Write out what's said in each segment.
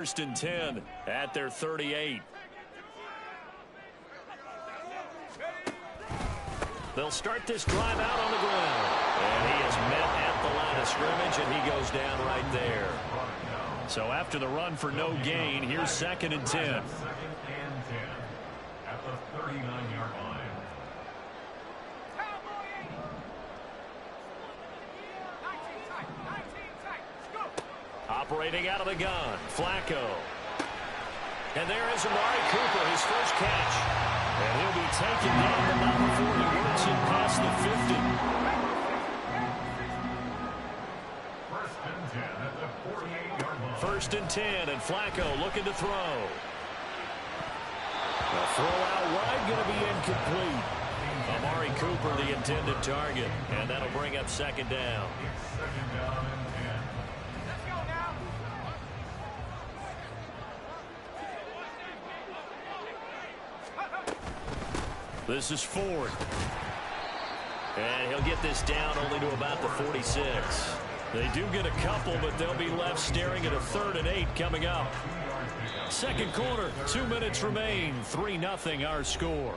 First and 10 at their 38. They'll start this drive out on the ground. And he is met at the line of scrimmage, and he goes down right there. So after the run for no gain, here's second and 10. At the 39-yard line. Operating out of the gun, Flacco. And there is Amari Cooper, his first catch. And he'll be taken down, but not before he works it past the 50. First and 10 at the 48-yard line. First and 10, and Flacco looking to throw. The throw out wide going to be incomplete. Amari Cooper, the intended target, and that'll bring up second down. Second down and 10. This is Ford. And he'll get this down only to about the 46. They do get a couple, but they'll be left staring at a 3rd and 8 coming up. Second quarter, 2 minutes remain. 3-0 our score.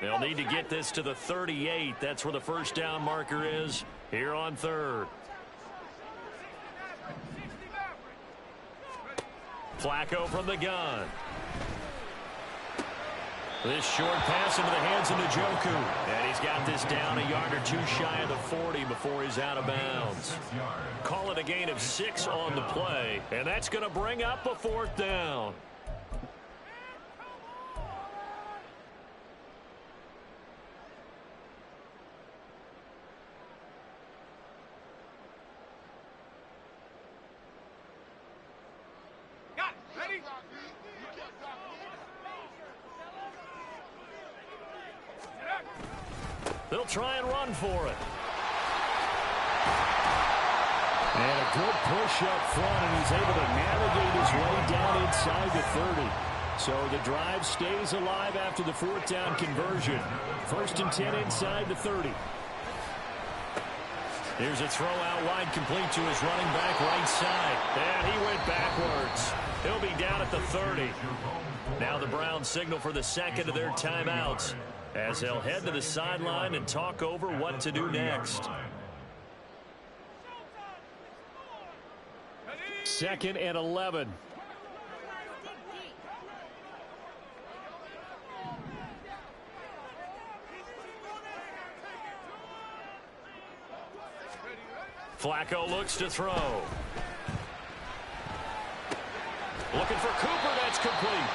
They'll need to get this to the 38. That's where the first down marker is here on 3rd. Flacco from the gun. This short pass into the hands of Njoku. And he's got this down a yard or two shy of the 40 before he's out of bounds. Call it a gain of 6 on the play. And that's going to bring up a 4th down. They'll try and run for it. And a good push up front, and he's able to navigate his way down inside the 30. So the drive stays alive after the 4th down conversion. First and 10 inside the 30. Here's a throw out wide, complete to his running back right side. And he went backwards. He'll be down at the 30. Now the Browns signal for the second of their timeouts, as they'll head to the sideline and talk over what to do next. Second and 11. Flacco looks to throw. Looking for Cooper, that's complete.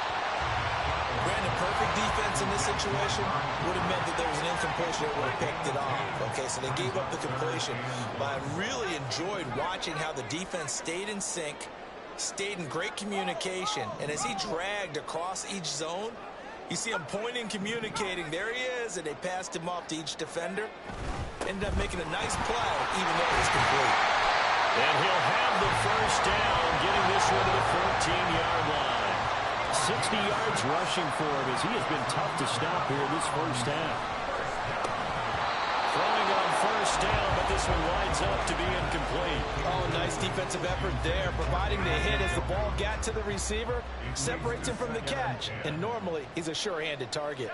Brandon, perfect defense in this situation would have meant that there was an incompletion that would have picked it off. Okay, so they gave up the completion. But I really enjoyed watching how the defense stayed in sync, stayed in great communication. And as he dragged across each zone, you see him pointing, communicating. There he is, and they passed him off to each defender. Ended up making a nice play, even though it was complete. And he'll have the first down, getting this one to the 14-yard line. 60 yards rushing for him, as he has been tough to stop here this first half. Throwing on first down, but this one winds up to be incomplete. Oh, nice defensive effort there, providing the hit as the ball got to the receiver, separates him from the catch, and normally he's a sure-handed target.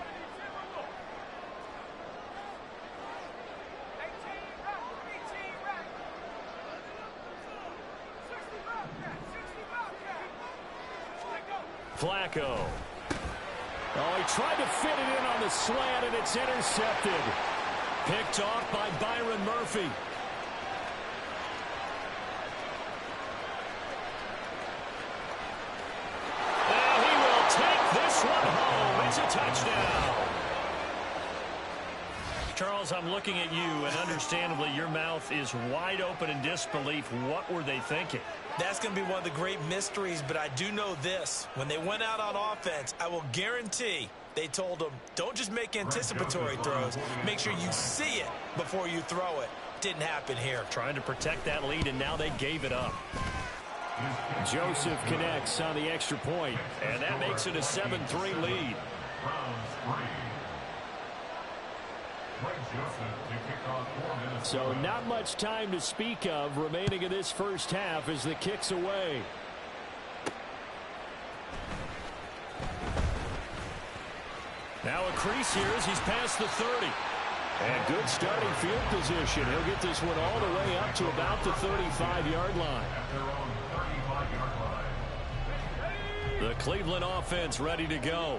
Flacco. Oh, he tried to fit it in on the slant, and it's intercepted. Picked off by Byron Murphy. And he will take this one home. It's a touchdown. Charles, I'm looking at you, and understandably, your mouth is wide open in disbelief. What were they thinking? That's going to be one of the great mysteries, but I do know this. When they went out on offense, I will guarantee they told them, don't just make anticipatory throws. Make sure you see it before you throw it. Didn't happen here. Trying to protect that lead, and now they gave it up. Joseph connects on the extra point, and that makes it a 7-3 lead. So not much time to speak of remaining in this first half as the kick's away. Now a crease here as he's past the 30. And good starting field position. He'll get this one all the way up to about the 35-yard line. The Cleveland offense ready to go.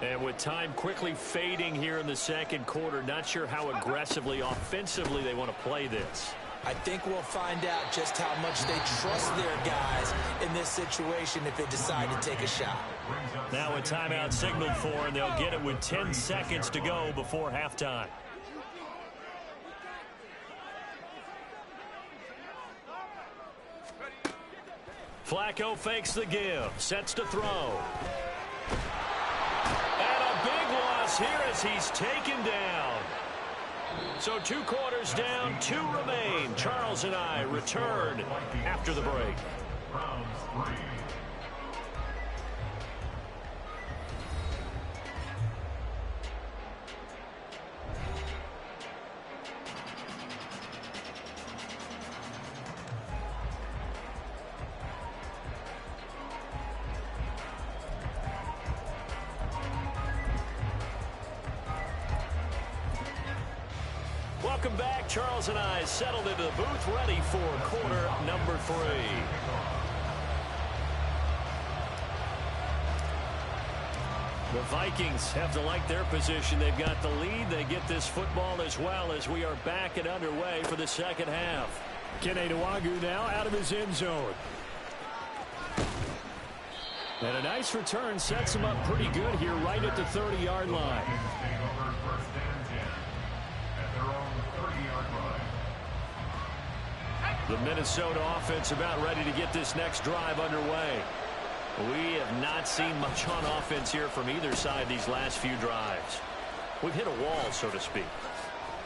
And with time quickly fading here in the second quarter, not sure how aggressively, offensively they want to play this. I think we'll find out just how much they trust their guys in this situation if they decide to take a shot. Now a timeout signaled for, and they'll get it with 10 seconds to go before halftime. Flacco fakes the give, sets to throw. And a big loss here as he's taken down. So 2 quarters down, 2 remain. Charles and I return after the break. Welcome back. Charles and I settled into the booth, ready for quarter number 3. The Vikings have to like their position. They've got the lead. They get this football as well as we are back and underway for the second half. Kene Nwagu now out of his end zone. And a nice return sets him up pretty good here right at the 30-yard line. The Minnesota offense about ready to get this next drive underway. We have not seen much on offense here from either side these last few drives. We've hit a wall, so to speak.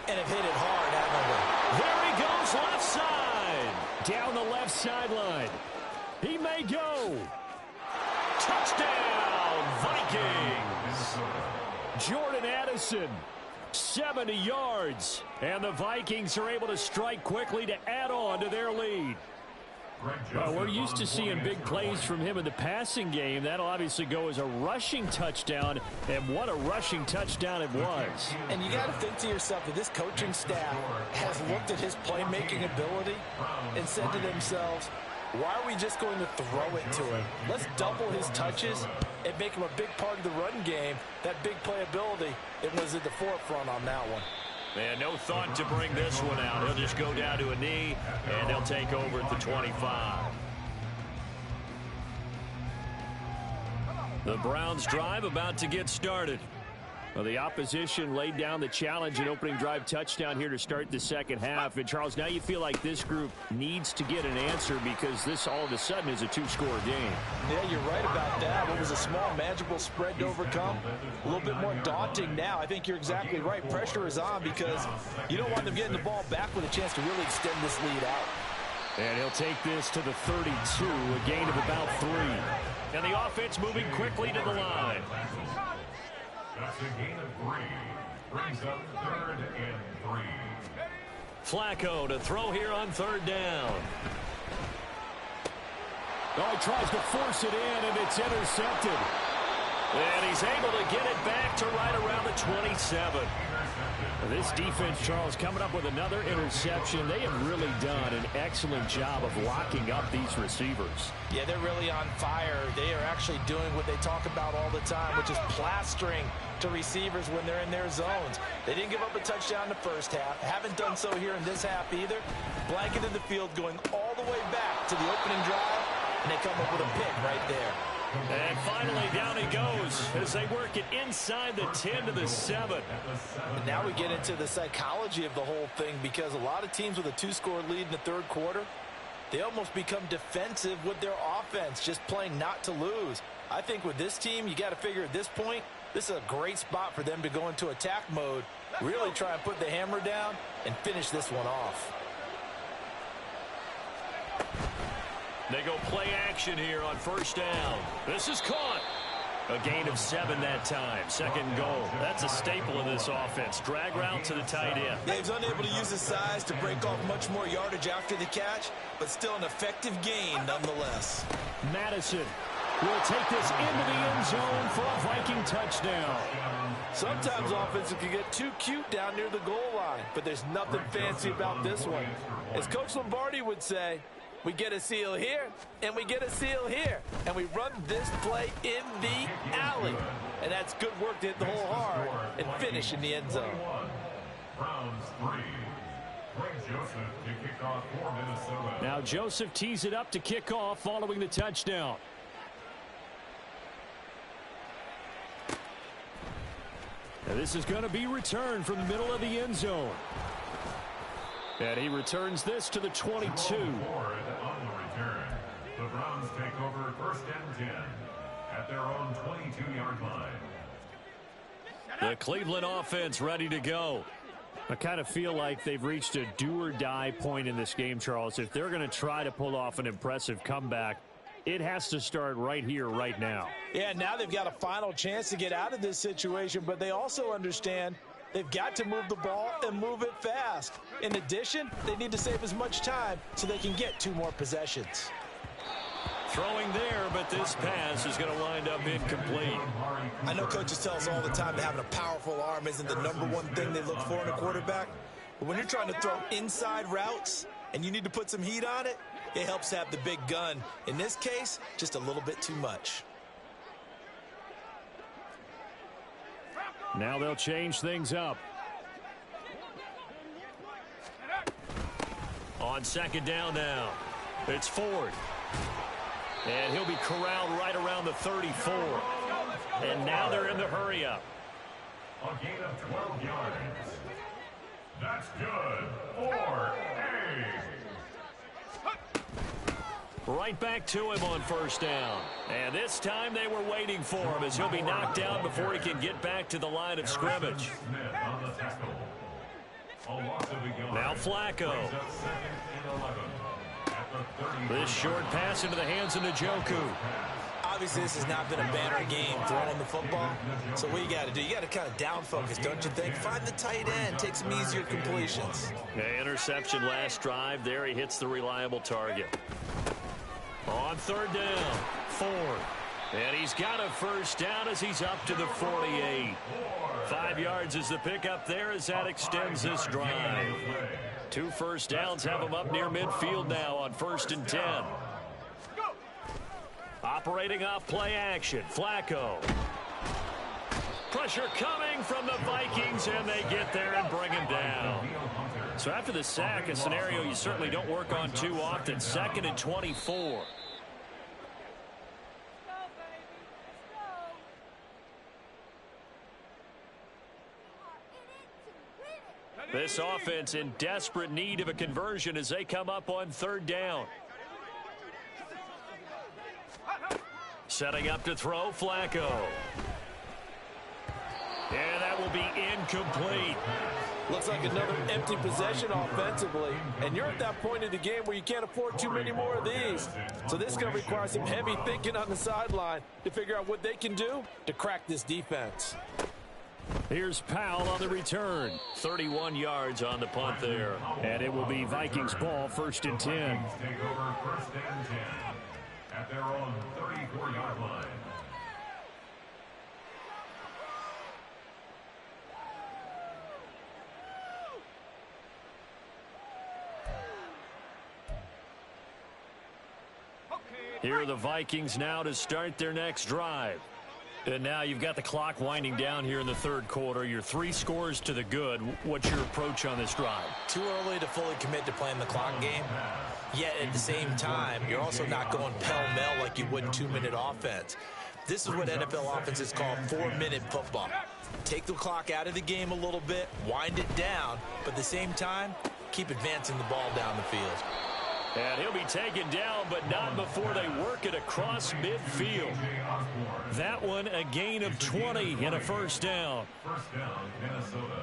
And have hit it hard, haven't we? There he goes, left side. Down the left sideline. He may go. Touchdown, Vikings. Jordan Addison. 70 yards, and the Vikings are able to strike quickly to add on to their lead. Well, we're used to seeing big plays from him in the passing game. That'll obviously go as a rushing touchdown, and what a rushing touchdown it was. And you got to think to yourself that this coaching staff has looked at his playmaking ability and said to themselves, why are we just going to throw it to him? Let's double his touches and make him a big part of the run game. That big playability, it was at the forefront on that one. Man, no thought to bring this one out. He'll just go down to a knee, and they'll take over at the 25. The Browns drive about to get started. Well, the opposition laid down the challenge and opening drive touchdown here to start the second half. And, Charles, now you feel like this group needs to get an answer because this all of a sudden is a 2-score game. Yeah, you're right about that. What was a small, manageable spread to overcome, a little bit more daunting now. I think you're exactly right. Pressure is on because you don't want them getting the ball back with a chance to really extend this lead out. And he'll take this to the 32, a gain of about 3. And the offense moving quickly to the line. That's a gain of 3. Brings up 3rd and 3. Flacco to throw here on 3rd down. Oh, he tries to force it in, and it's intercepted. And he's able to get it back to right around the 27. This defense, Charles, coming up with another interception. They have really done an excellent job of locking up these receivers. Yeah, they're really on fire. They are actually doing what they talk about all the time, which is plastering to receivers when they're in their zones. They didn't give up a touchdown in the first half. Haven't done so here in this half either. Blanketed the field going all the way back to the opening drive, and they come up with a pick right there. And finally, down he goes as they work it inside the 10 to the 7. And now we get into the psychology of the whole thing because a lot of teams with a 2-score lead in the 3rd quarter, they almost become defensive with their offense, just playing not to lose. I think with this team, you got to figure at this point, this is a great spot for them to go into attack mode, really try and put the hammer down and finish this one off. They go play action here on first down. This is caught. A gain of 7 that time. Second goal. That's a staple of this offense. Drag route to the tight end. Yeah, he's unable to use his size to break off much more yardage after the catch, but still an effective gain nonetheless. Madison will take this into the end zone for a Viking touchdown. Sometimes offenses can get too cute down near the goal line, but there's nothing fancy about this one. As Coach Lombardi would say, we get a seal here, and we get a seal here. And we run this play in the alley. And that's good work to hit the hole hard and finish in the end zone. Browns 3. Greg Joseph to kick off for Minnesota. Now Joseph tees it up to kick off following the touchdown. Now this is going to be returned from the middle of the end zone. And he returns this to the 22. On the return, the Browns take over first and 10 at their own 22-yard line. The Cleveland offense ready to go. I kind of feel like they've reached a do-or-die point in this game, Charles. If they're going to try to pull off an impressive comeback, it has to start right here, right now. Yeah, now they've got a final chance to get out of this situation, but they also understand they've got to move the ball and move it fast. In addition, they need to save as much time so they can get 2 more possessions. Throwing there, but this pass is going to wind up incomplete. I know coaches tell us all the time that having a powerful arm isn't the #1 thing they look for in a quarterback. But when you're trying to throw inside routes and you need to put some heat on it, it helps to have the big gun. In this case, just a little bit too much. Now they'll change things up. On second down now, it's Ford. And he'll be corralled right around the 34. And now they're in the hurry-up. A gain of 12 yards. That's good for A. Right back to him on first down. And this time they were waiting for him as he'll be knocked down before he can get back to the line of scrimmage. Now Flacco. This short pass into the hands of Njoku. Obviously, this has not been a banner game throwing the football. So what you got to do, you got to kind of down focus, don't you think? Find the tight end, take some easier completions. Interception last drive. There he hits the reliable target. On third down, Ford. And he's got a first down as he's up to the 48. 5 yards is the pickup there as that extends this drive. 2 first downs have him up near midfield now on first and 10. Operating off play action, Flacco. Pressure coming from the Vikings, and they get there and bring him down. So after the sack, a scenario you certainly don't work on too often. 2nd and 24. This offense in desperate need of a conversion as they come up on third down. Setting up to throw, Flacco. And that will be incomplete. Looks like another empty possession offensively. And you're at that point in the game where you can't afford too many more of these. So this is going to require some heavy thinking on the sideline to figure out what they can do to crack this defense. Here's Powell on the return. 31 yards on the punt there. And it will be Vikings ball, 1st and 10. Take over first and 10 at their own 34-yard line. Here are the Vikings now to start their next drive. And now you've got the clock winding down here in the 3rd quarter. You're 3 scores to the good. What's your approach on this drive? Too early to fully commit to playing the clock game. Yet at the same time, you're also not going pell-mell like you would in 2-minute offense. This is what NFL offenses call 4-minute football. Take the clock out of the game a little bit, wind it down, but at the same time, keep advancing the ball down the field. And he'll be taken down, but not before they work it across midfield. That one, a gain of 20 and a first down. First down, Minnesota.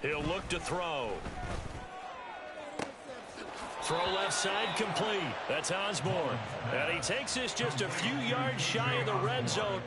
He'll look to throw. Throw left side complete. That's Osborne. And he takes this just a few yards shy of the red zone.